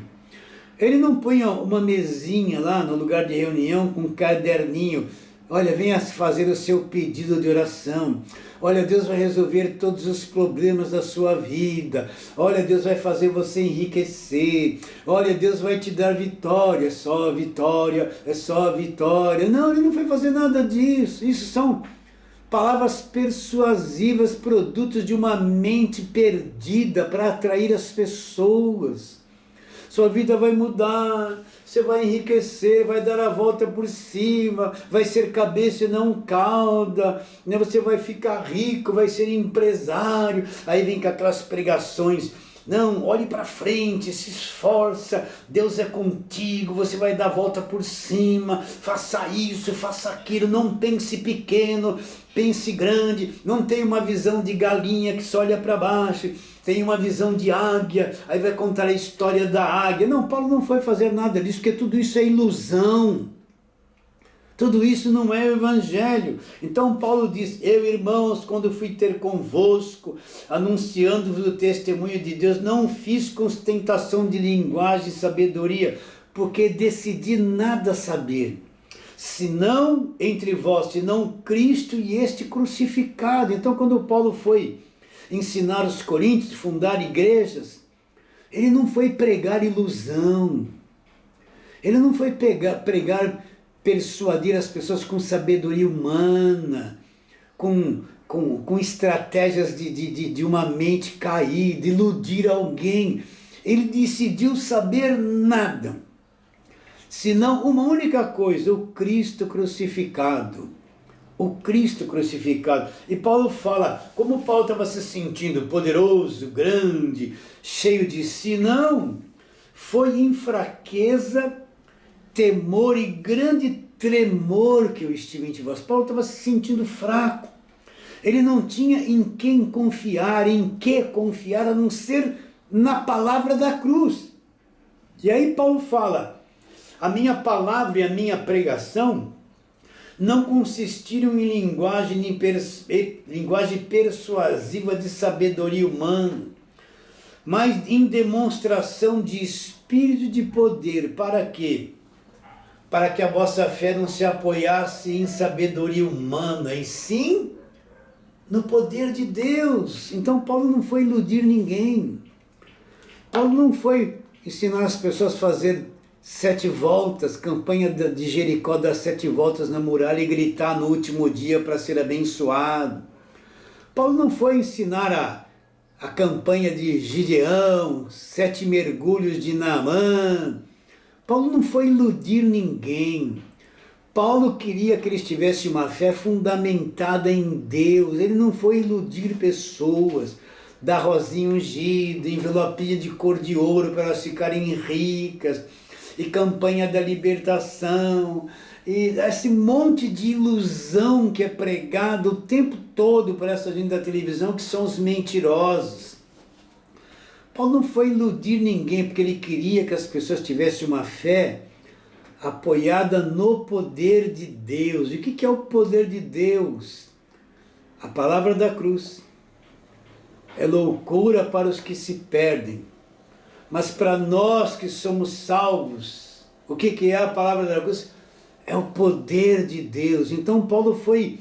Ele não punha uma mesinha lá no lugar de reunião com um caderninho. Olha, venha fazer o seu pedido de oração. Olha, Deus vai resolver todos os problemas da sua vida. Olha, Deus vai fazer você enriquecer. Olha, Deus vai te dar vitória. É só vitória, é só vitória. Não, ele não foi fazer nada disso. Isso são palavras persuasivas, produtos de uma mente perdida para atrair as pessoas. Sua vida vai mudar, você vai enriquecer, vai dar a volta por cima, vai ser cabeça e não cauda, né? Você vai ficar rico, vai ser empresário. Aí vem com aquelas pregações: não, olhe para frente, se esforça, Deus é contigo, você vai dar a volta por cima, faça isso, faça aquilo, não pense pequeno, pense grande, não tenha uma visão de galinha que só olha para baixo, tem uma visão de águia, aí vai contar a história da águia. Não, Paulo não foi fazer nada disso, porque tudo isso é ilusão. Tudo isso não é o Evangelho. Então Paulo diz: eu, irmãos, quando fui ter convosco, anunciando-vos o testemunho de Deus, não fiz com ostentação de linguagem e sabedoria, porque decidi nada saber, senão entre vós, senão Cristo e este crucificado. Então, quando Paulo foi ensinar os coríntios, fundar igrejas, ele não foi pregar ilusão, ele não foi pregar persuadir as pessoas com sabedoria humana, com estratégias de uma mente caída, iludir alguém. Ele decidiu saber nada, senão uma única coisa: o Cristo crucificado. O Cristo crucificado. E Paulo fala, como Paulo estava se sentindo poderoso, grande, cheio de si? Não, foi em fraqueza, temor e grande tremor que eu estive em vós. Paulo estava se sentindo fraco. Ele não tinha em quem confiar, em que confiar, a não ser na palavra da cruz. E aí Paulo fala, a minha palavra e a minha pregação não consistiram em linguagem persuasiva de sabedoria humana, mas em demonstração de espírito e de poder. Para quê? Para que a vossa fé não se apoiasse em sabedoria humana, e sim no poder de Deus. Então Paulo não foi iludir ninguém. Paulo não foi ensinar as pessoas a fazer 7 voltas, campanha de Jericó das 7 voltas na muralha e gritar no último dia para ser abençoado. Paulo não foi ensinar a campanha de Gideão, 7 mergulhos de Naamã. Paulo não foi iludir ninguém. Paulo queria que eles tivessem uma fé fundamentada em Deus. Ele não foi iludir pessoas, dar rosinha ungida, envelopinha de cor de ouro para elas ficarem ricas, e campanha da libertação, e esse monte de ilusão que é pregado o tempo todo por essa gente da televisão, que são os mentirosos. Paulo não foi iludir ninguém, porque ele queria que as pessoas tivessem uma fé apoiada no poder de Deus. E o que é o poder de Deus? A palavra da cruz é loucura para os que se perdem, mas para nós que somos salvos, o que é a palavra da cruz? É o poder de Deus. Então Paulo foi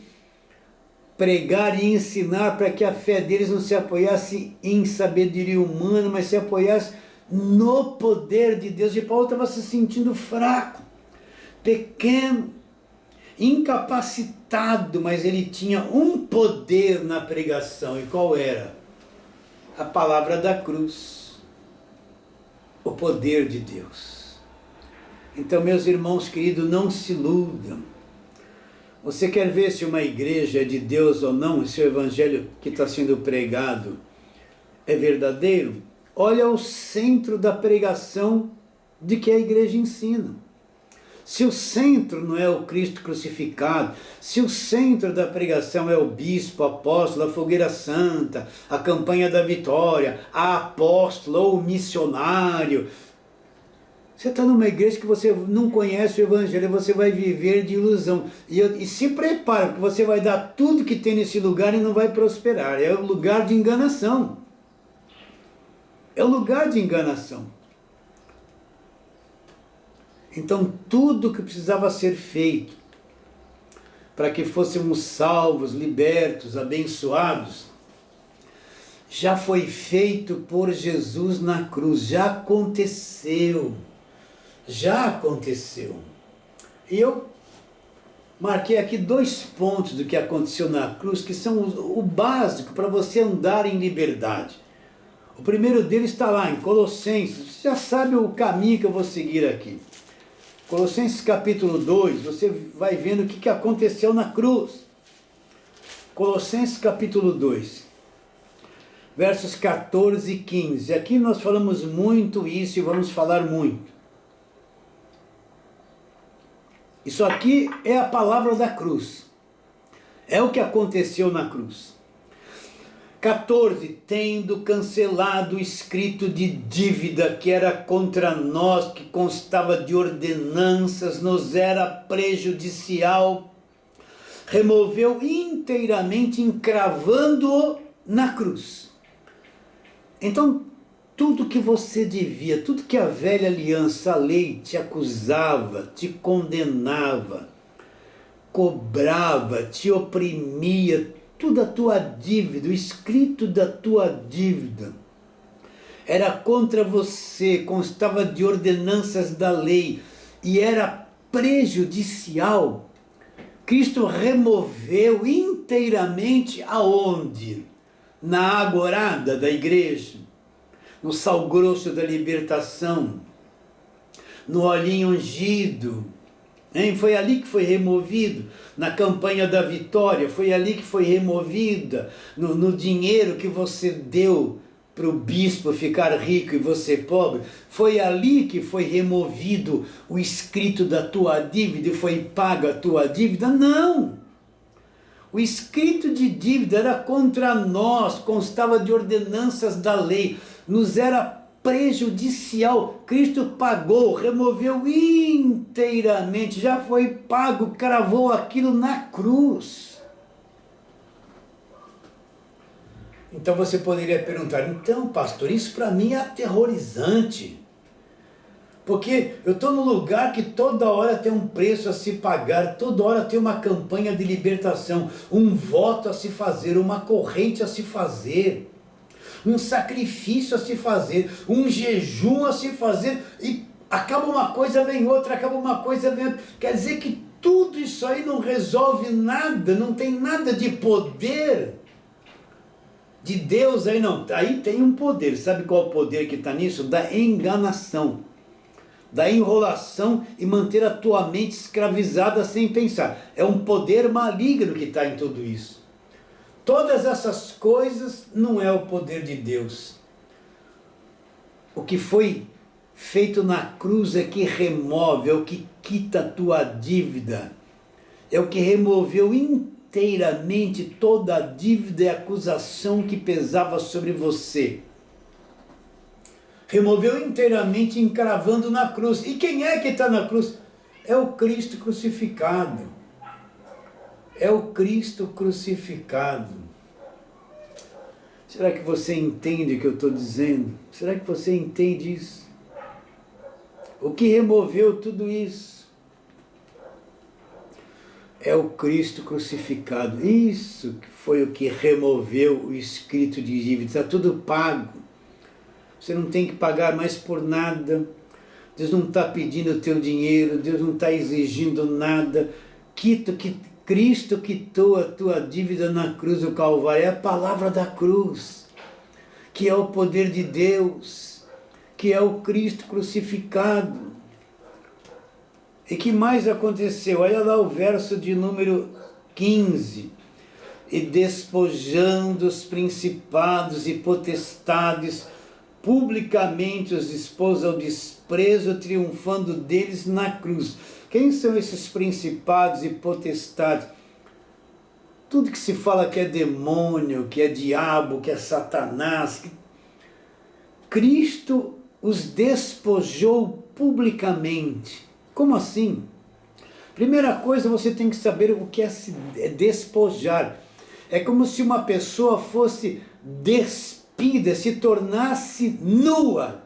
pregar e ensinar para que a fé deles não se apoiasse em sabedoria humana, mas se apoiasse no poder de Deus. E Paulo estava se sentindo fraco, pequeno, incapacitado, mas ele tinha um poder na pregação. E qual era? A palavra da cruz. O poder de Deus. Então, meus irmãos queridos, não se iludam. Você quer ver se uma igreja é de Deus ou não, se o evangelho que está sendo pregado é verdadeiro? Olha o centro da pregação de que a igreja ensina. Se o centro não é o Cristo crucificado, se o centro da pregação é o bispo, o apóstolo, a fogueira santa, a campanha da vitória, a apóstola ou o missionário, você está numa igreja que você não conhece o evangelho, você vai viver de ilusão. E se prepara, porque você vai dar tudo que tem nesse lugar e não vai prosperar. É o lugar de enganação. É o lugar de enganação. Então, tudo que precisava ser feito para que fôssemos salvos, libertos, abençoados, já foi feito por Jesus na cruz. Já aconteceu. Já aconteceu. E eu marquei aqui 2 pontos do que aconteceu na cruz, que são o básico para você andar em liberdade. O primeiro deles está lá em Colossenses. Você já sabe o caminho que eu vou seguir aqui. Colossenses capítulo 2, você vai vendo o que aconteceu na cruz. Colossenses capítulo 2, versos 14 e 15. Aqui nós falamos muito isso e vamos falar muito. Isso aqui é a palavra da cruz. É o que aconteceu na cruz. 14, tendo cancelado o escrito de dívida que era contra nós, que constava de ordenanças, nos era prejudicial, removeu inteiramente, encravando-o na cruz. Então, tudo que você devia, tudo que a velha aliança, a lei, te acusava, te condenava, cobrava, te oprimia, tudo a tua dívida, o escrito da tua dívida, era contra você, constava de ordenanças da lei, e era prejudicial, Cristo removeu inteiramente aonde? Na agorada da igreja, no sal grosso da libertação, no olhinho ungido, hein? Foi ali que foi removido, na campanha da vitória, foi ali que foi removida, no dinheiro que você deu para o bispo ficar rico e você pobre, foi ali que foi removido o escrito da tua dívida e foi paga a tua dívida? Não! O escrito de dívida era contra nós, constava de ordenanças da lei, nos era prejudicial. Cristo pagou, removeu inteiramente, já foi pago, cravou aquilo na cruz. Então você poderia perguntar, então pastor, isso para mim é aterrorizante, porque eu estou num lugar que toda hora tem um preço a se pagar, toda hora tem uma campanha de libertação, um voto a se fazer, uma corrente a se fazer, um sacrifício a se fazer, um jejum a se fazer, e acaba uma coisa, vem outra, acaba uma coisa, vem outra. Quer dizer que tudo isso aí não resolve nada, não tem nada de poder de Deus aí não. Aí tem um poder, sabe qual é o poder que está nisso? Da enganação, da enrolação e manter a tua mente escravizada sem pensar. É um poder maligno que está em tudo isso. Todas essas coisas não é o poder de Deus. O que foi feito na cruz é que remove, é o que quita a tua dívida, é o que removeu inteiramente toda a dívida e acusação que pesava sobre você. Removeu inteiramente encravando na cruz. E quem é que está na cruz? É o Cristo crucificado. É o Cristo crucificado. Será que você entende o que eu estou dizendo? Será que você entende isso? O que removeu tudo isso? É o Cristo crucificado. Isso foi o que removeu o escrito de dívida. Está tudo pago. Você não tem que pagar mais por nada. Deus não está pedindo o teu dinheiro. Deus não está exigindo nada. Cristo quitou a tua dívida na cruz do Calvário. É a palavra da cruz, que é o poder de Deus, que é o Cristo crucificado. E que mais aconteceu? Olha lá o verso de número 15. E despojando os principados e potestades, publicamente os expôs ao desprezo, triunfando deles na cruz. Quem são esses principados e potestades? Tudo que se fala que é demônio, que é diabo, que é Satanás. Cristo os despojou publicamente. Como assim? Primeira coisa, você tem que saber o que é se despojar. É como se uma pessoa fosse despida, se tornasse nua,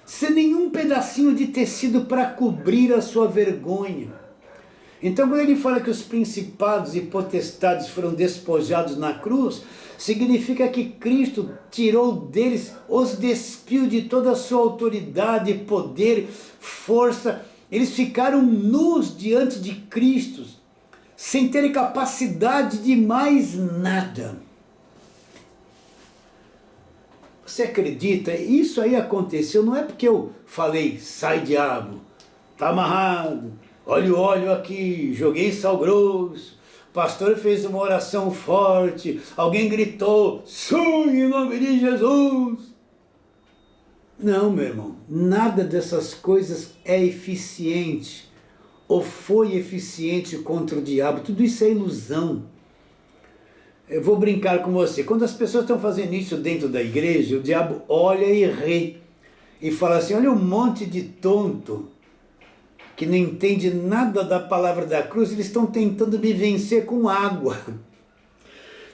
sem nenhum pedacinho de tecido para cobrir a sua vergonha. Então, quando ele fala que os principados e potestades foram despojados na cruz, significa que Cristo tirou deles, os despiu de toda a sua autoridade, poder, força. Eles ficaram nus diante de Cristo, sem ter capacidade de mais nada. Você acredita? Isso aí aconteceu, não é porque eu falei, sai diabo, tá amarrado, olha o óleo aqui, joguei sal grosso, o pastor fez uma oração forte, alguém gritou, sim, em nome de Jesus. Não, meu irmão, nada dessas coisas é eficiente, ou foi eficiente contra o diabo, tudo isso é ilusão. Eu vou brincar com você, quando as pessoas estão fazendo isso dentro da igreja, o diabo olha e ri, e fala assim, olha um monte de tonto, que não entende nada da palavra da cruz, eles estão tentando me vencer com água,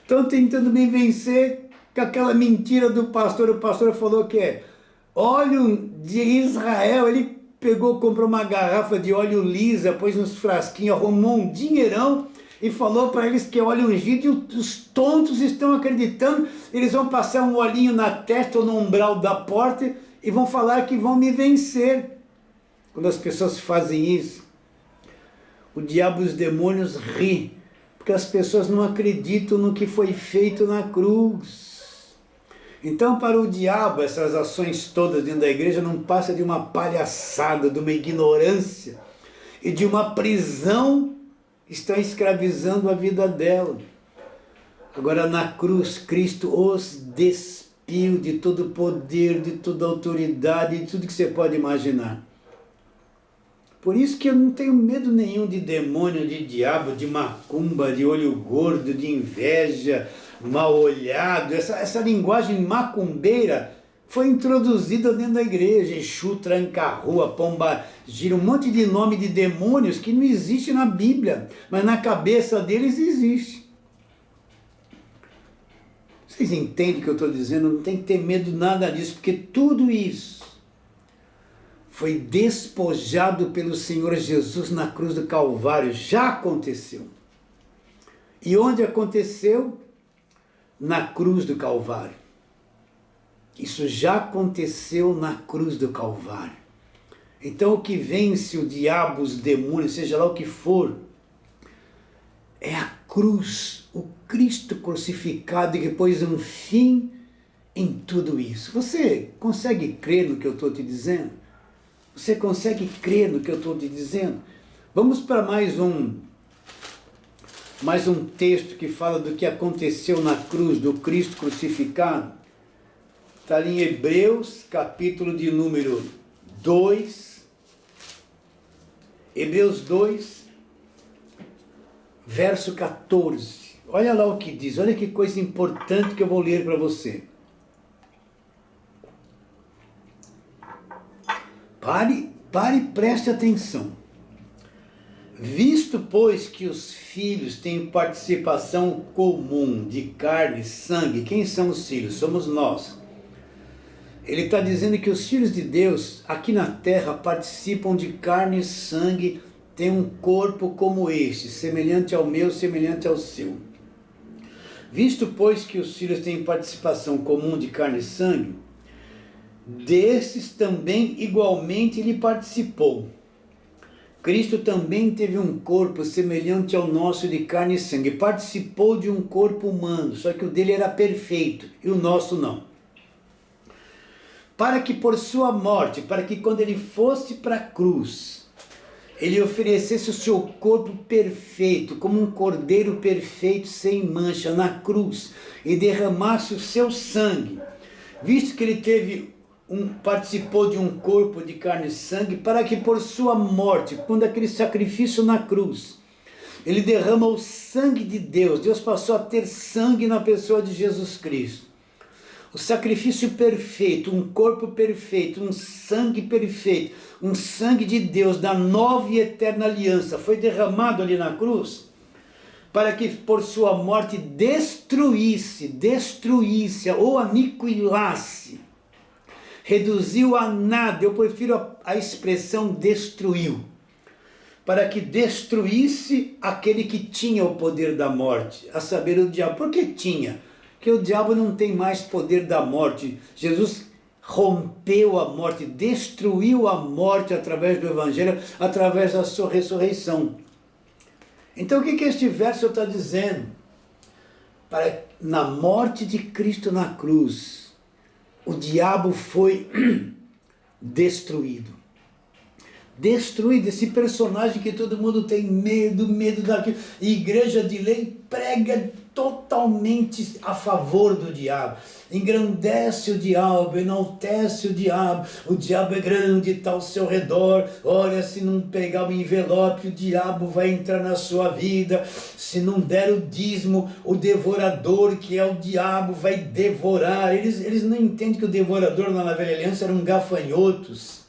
estão tentando me vencer com aquela mentira do pastor, o pastor falou que é óleo de Israel, ele pegou, comprou uma garrafa de óleo lisa, pôs nos frasquinhos, arrumou um dinheirão e falou para eles que é óleo ungido, e os tontos estão acreditando, eles vão passar um olhinho na testa ou no umbral da porta e vão falar que vão me vencer. Quando as pessoas fazem isso, O diabo e os demônios riem, porque as pessoas não acreditam no que foi feito na cruz. Então, para o diabo, essas ações todas dentro da igreja não passa de uma palhaçada, de uma ignorância e de uma prisão que está escravizando a vida dela. Agora, na cruz, Cristo os despiu de todo poder, de toda autoridade, de tudo que você pode imaginar. Por isso que eu não tenho medo nenhum de demônio, de diabo, de macumba, de olho gordo, de inveja, mal olhado. Essa linguagem macumbeira foi introduzida dentro da igreja. Exu, tranca-rua, pomba gira, um monte de nome de demônios que não existe na Bíblia, mas na cabeça deles existe. Vocês entendem o que eu estou dizendo? Não tem que ter medo nada disso, porque tudo isso foi despojado pelo Senhor Jesus na cruz do Calvário. Já aconteceu. E onde aconteceu? Na cruz do Calvário. Isso já aconteceu na cruz do Calvário. Então o que vence o diabo, os demônios, seja lá o que for, é a cruz, o Cristo crucificado e que pôs um fim em tudo isso. Você consegue crer no que eu estou te dizendo? Você consegue crer no que eu estou te dizendo? Vamos para mais um texto que fala do que aconteceu na cruz, do Cristo crucificado. Está ali em Hebreus, capítulo de número 2. Hebreus 2, verso 14. Olha lá o que diz, olha que coisa importante que eu vou ler para você. Pare e preste atenção. Visto, pois, que os filhos têm participação comum de carne e sangue, quem são os filhos? Somos nós. Ele está dizendo que os filhos de Deus, aqui na terra, participam de carne e sangue, têm um corpo como este, semelhante ao meu, semelhante ao seu. Visto, pois, que os filhos têm participação comum de carne e sangue, desses também igualmente ele participou. Cristo também teve um corpo semelhante ao nosso de carne e sangue. Participou de um corpo humano, só que o dele era perfeito e o nosso não. Para que por sua morte, para que quando ele fosse para a cruz, ele oferecesse o seu corpo perfeito, como um cordeiro perfeito, sem mancha, na cruz, e derramasse o seu sangue, visto que ele participou de um corpo de carne e sangue, para que por sua morte, quando aquele sacrifício na cruz, ele derrama o sangue de Deus, Deus passou a ter sangue na pessoa de Jesus Cristo. O sacrifício perfeito, um corpo perfeito, um sangue perfeito, um sangue de Deus da nova e eterna aliança foi derramado ali na cruz, para que por sua morte destruísse ou aniquilasse, reduziu a nada, eu prefiro a expressão destruiu, para que destruísse aquele que tinha o poder da morte, a saber, o diabo. Por que tinha? Porque o diabo não tem mais poder da morte. Jesus rompeu a morte, destruiu a morte através do Evangelho, através da sua ressurreição. Então o que este verso está dizendo? Na morte de Cristo na cruz, o diabo foi destruído. Destruído, esse personagem que todo mundo tem medo daquilo. E igreja de lei prega totalmente a favor do diabo. Engrandece o diabo, enaltece o diabo é grande, está ao seu redor. Olha, se não pegar o envelope, o diabo vai entrar na sua vida. Se não der o dízimo, o devorador, que é o diabo, vai devorar. Eles não entendem que o devorador lá na velha aliança eram gafanhotos,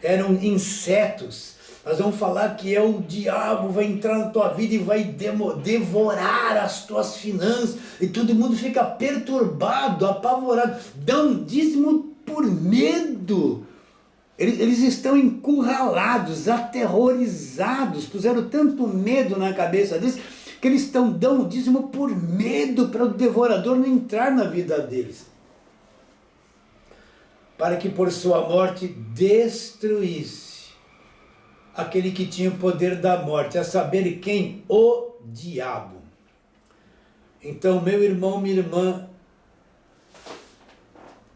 eram insetos. Nós vamos falar que é o diabo, vai entrar na tua vida e vai devorar as tuas finanças. E todo mundo fica perturbado, apavorado. Dão dízimo por medo. Eles estão encurralados, aterrorizados. Puseram tanto medo na cabeça deles que eles dão dízimo por medo para o devorador não entrar na vida deles. Para que por sua morte destruísse aquele que tinha o poder da morte, a saber quem? O diabo. Então, meu irmão, minha irmã,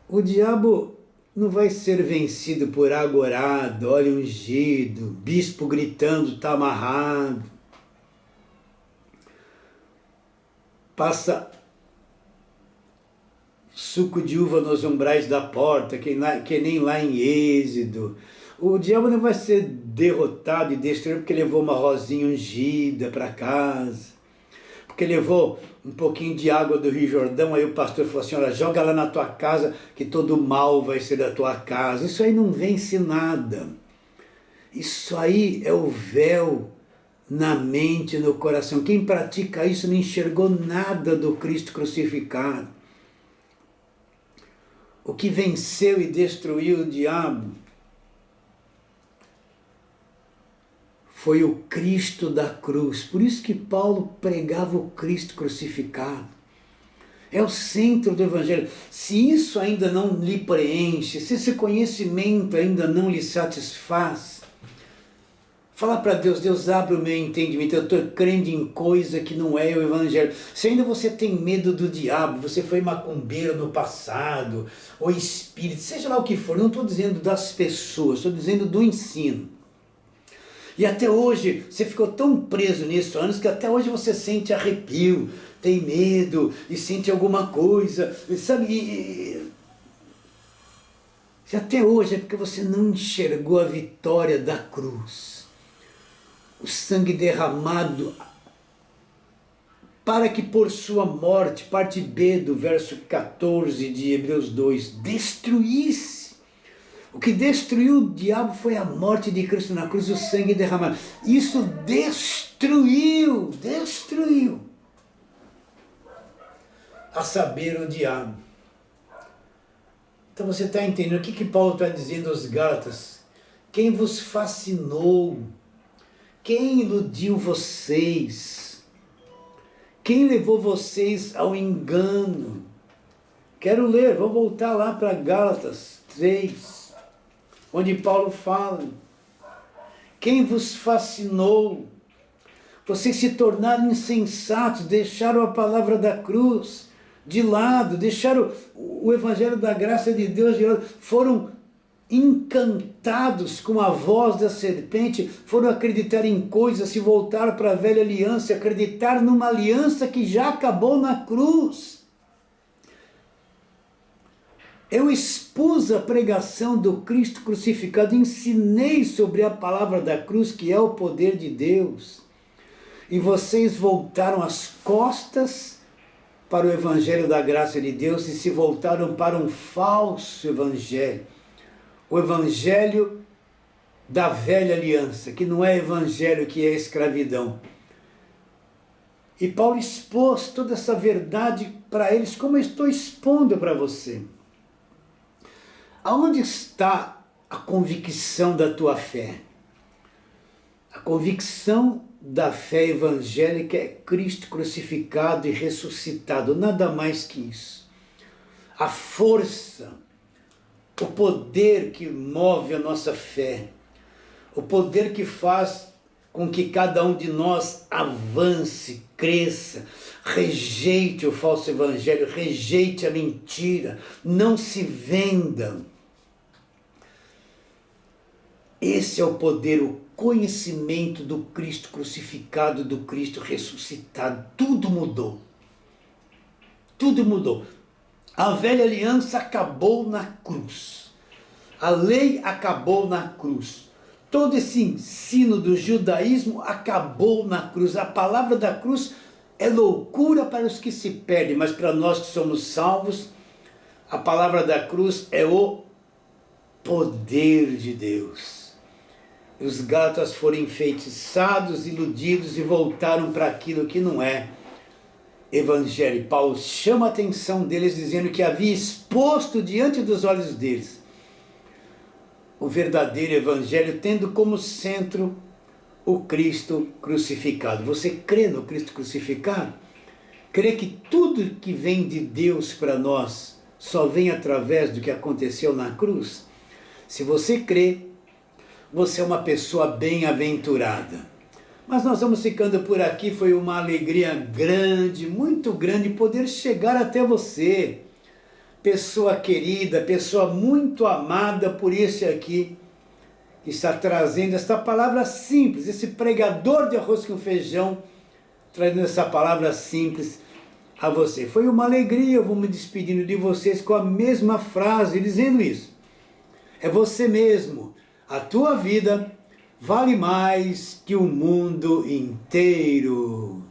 o diabo não vai ser vencido por agorado, óleo ungido, bispo gritando, está amarrado. Passa suco de uva nos umbrais da porta, que nem lá em Êxodo. O diabo não vai ser derrotado e destruído porque levou uma rosinha ungida para casa, porque levou um pouquinho de água do Rio Jordão, aí o pastor falou assim, olha, joga lá na tua casa que todo mal vai ser da tua casa. Isso aí não vence nada. Isso aí é o véu na mente, no coração. Quem pratica isso não enxergou nada do Cristo crucificado. O que venceu e destruiu o diabo foi o Cristo da cruz. Por isso que Paulo pregava o Cristo crucificado. É o centro do Evangelho. Se isso ainda não lhe preenche, se esse conhecimento ainda não lhe satisfaz, fala para Deus, Deus abre o meu entendimento, eu estou crendo em coisa que não é o Evangelho. Se ainda você tem medo do diabo, você foi macumbeiro no passado, ou espírito, seja lá o que for, não estou dizendo das pessoas, estou dizendo do ensino. E até hoje, você ficou tão preso nisso há anos que até hoje você sente arrepio, tem medo e sente alguma coisa, sabe? E até hoje é porque você não enxergou a vitória da cruz. O sangue derramado para que por sua morte, parte B do verso 14 de Hebreus 2, destruísse. O que destruiu o diabo foi a morte de Cristo na cruz, o sangue derramado. Isso destruiu. A saber, o diabo. Então você está entendendo o que Paulo está dizendo aos Gálatas? Quem vos fascinou? Quem iludiu vocês? Quem levou vocês ao engano? Quero ler, vou voltar lá para Gálatas 3, onde Paulo fala. Quem vos fascinou? Vocês se tornaram insensatos, deixaram a palavra da cruz de lado, deixaram o evangelho da graça de Deus de lado, foram encantados com a voz da serpente, foram acreditar em coisas, se voltaram para a velha aliança, acreditar numa aliança que já acabou na cruz. Eu expus a pregação do Cristo crucificado, ensinei sobre a palavra da cruz, que é o poder de Deus, e vocês voltaram as costas para o evangelho da graça de Deus e se voltaram para um falso evangelho. O evangelho da velha aliança, que não é evangelho, que é escravidão. E Paulo expôs toda essa verdade para eles, como eu estou expondo para você. Aonde está a convicção da tua fé? A convicção da fé evangélica é Cristo crucificado e ressuscitado, nada mais que isso. A força, o poder que move a nossa fé, o poder que faz com que cada um de nós avance, cresça, rejeite o falso evangelho, rejeite a mentira, não se venda. Esse é o poder, o conhecimento do Cristo crucificado, do Cristo ressuscitado. Tudo mudou. Tudo mudou. A velha aliança acabou na cruz. A lei acabou na cruz. Todo esse ensino do judaísmo acabou na cruz. A palavra da cruz é loucura para os que se perdem, mas para nós que somos salvos, a palavra da cruz é o poder de Deus. Os Gálatas foram enfeitiçados, iludidos e voltaram para aquilo que não é evangelho. Paulo chama a atenção deles dizendo que havia exposto diante dos olhos deles o verdadeiro evangelho, tendo como centro o Cristo crucificado. Você crê no Cristo crucificado? Crê que tudo que vem de Deus para nós só vem através do que aconteceu na cruz? Se você crê, você é uma pessoa bem-aventurada. Mas nós vamos ficando por aqui, foi uma alegria grande, muito grande poder chegar até você. Pessoa querida, pessoa muito amada por esse aqui, que está trazendo esta palavra simples, esse pregador de arroz com feijão, trazendo essa palavra simples a você. Foi uma alegria, eu vou me despedindo de vocês com a mesma frase, dizendo isso. É você mesmo, a tua vida vale mais que o mundo inteiro.